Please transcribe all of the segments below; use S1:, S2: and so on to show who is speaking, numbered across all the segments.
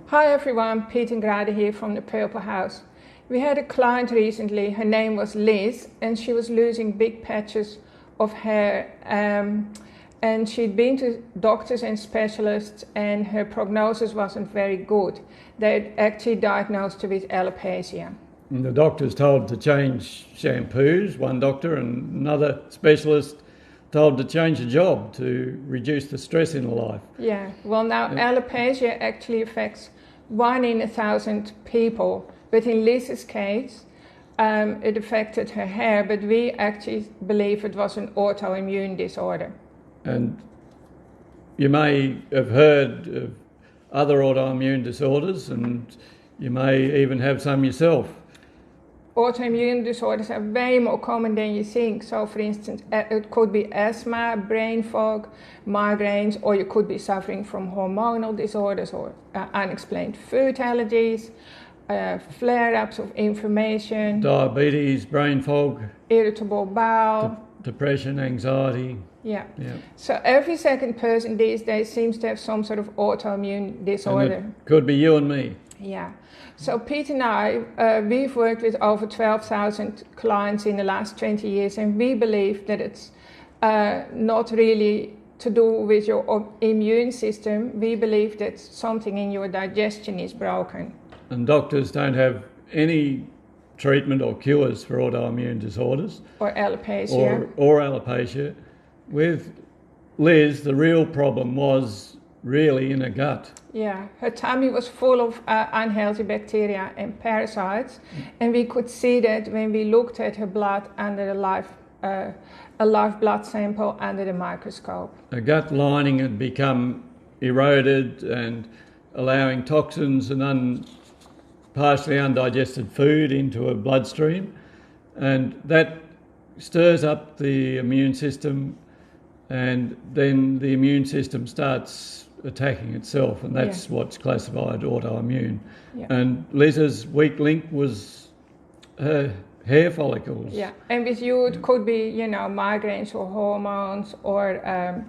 S1: Hi everyone, Pete and Grade here from the Purple House. We had a client recently, her name was Liz, and she was losing big patches of hair. And she'd been to doctors and specialists, and her prognosis wasn't very good. They'd actually diagnosed her with alopecia.
S2: And the doctors told to change shampoos, one doctor, and another specialist told to change the job to reduce the stress in her life.
S1: Yeah, well now alopecia actually affects 1 in 1,000 people, but in Liz's case it affected her hair, but we actually believe it was an autoimmune disorder.
S2: And you may have heard of other autoimmune disorders, and you may even have some yourself.
S1: Autoimmune disorders are way more common than you think. So for instance, it could be asthma, brain fog, migraines, or you could be suffering from hormonal disorders or unexplained food allergies, flare-ups of inflammation,
S2: Diabetes, brain fog,
S1: irritable bowel,
S2: depression, anxiety.
S1: Yeah. So every second person these days seems to have some sort of autoimmune disorder.
S2: And it could be you and me.
S1: Yeah. So Pete and I, we've worked with over 12,000 clients in the last 20 years, and we believe that it's not really to do with your immune system. We believe that something in your digestion is broken.
S2: And doctors don't have any treatment or cures for autoimmune disorders.
S1: Or alopecia.
S2: Or alopecia. With Liz, the real problem was really in her gut.
S1: Yeah, her tummy was full of unhealthy bacteria and parasites, and we could see that when we looked at her blood under a live blood sample under the microscope.
S2: Her gut lining had become eroded and allowing toxins and partially undigested food into her bloodstream, and that stirs up the immune system, and then the immune system starts attacking itself, and that's what's classified autoimmune. Yeah. And Liz's weak link was her hair follicles.
S1: Yeah, and with you it could be, migraines or hormones or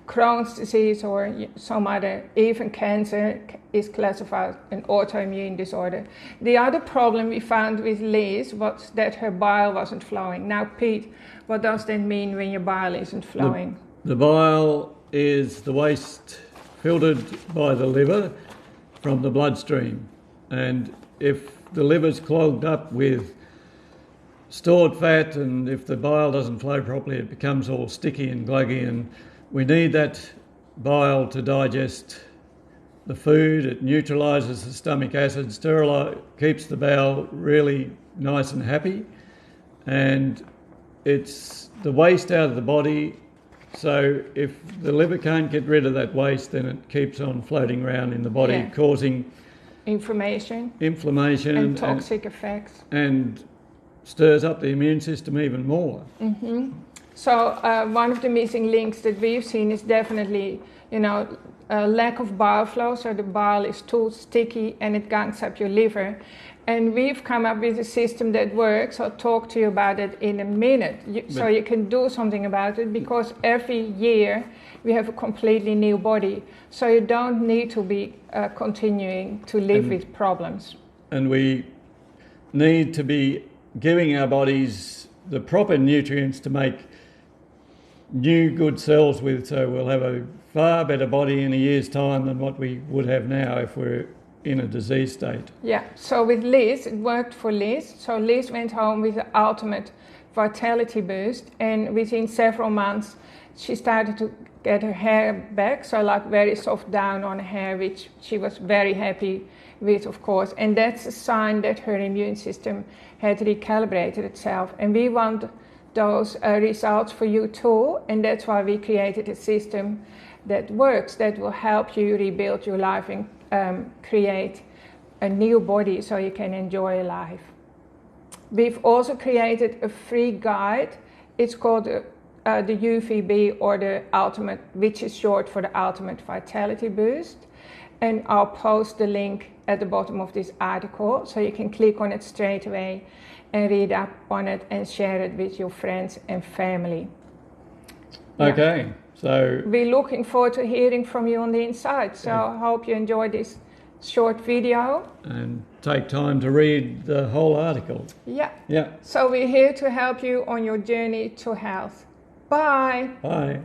S1: Crohn's disease or some other, even cancer is classified an autoimmune disorder. The other problem we found with Liz was that her bile wasn't flowing. Now, Pete, what does that mean when your bile isn't flowing?
S2: The bile is the waste filtered by the liver from the bloodstream, and if the liver's clogged up with stored fat, and if the bile doesn't flow properly, it becomes all sticky and gluggy, and we need that bile to digest the food. It neutralises the stomach acid, keeps the bowel really nice and happy, and it's the waste out of the body. So if the liver can't get rid of that waste, then it keeps on floating around in the body, causing
S1: inflammation
S2: and
S1: toxic effects,
S2: and stirs up the immune system even more.
S1: Mm-hmm. So one of the missing links that we've seen is definitely, a lack of bile flow. So the bile is too sticky and it gunks up your liver. And we've come up with a system that works. I'll talk to you about it in a minute. So you can do something about it, because every year we have a completely new body. So you don't need to be continuing to live with problems.
S2: And we need to be giving our bodies the proper nutrients to make new good cells with, so we'll have a far better body in a year's time than what we would have now if we're in a disease state.
S1: Yeah, so with Liz, it worked for Liz. So Liz went home with the ultimate vitality boost, and within several months she started to get her hair back, so like very soft down on her hair, which she was very happy with, of course, and that's a sign that her immune system had recalibrated itself, and we want those results for you too, and that's why we created a system that works, that will help you rebuild your life and create a new body so you can enjoy life. We've also created a free guide. It's called the UVB, or the Ultimate, which is short for the Ultimate Vitality Boost. And I'll post the link at the bottom of this article, so you can click on it straight away and read up on it and share it with your friends and family.
S2: Okay, so
S1: we're looking forward to hearing from you on the inside. So I hope you enjoyed this short video.
S2: and take time to read the whole article.
S1: Yeah.
S2: Yeah.
S1: So we're here to help you on your journey to health. Bye.
S2: Bye.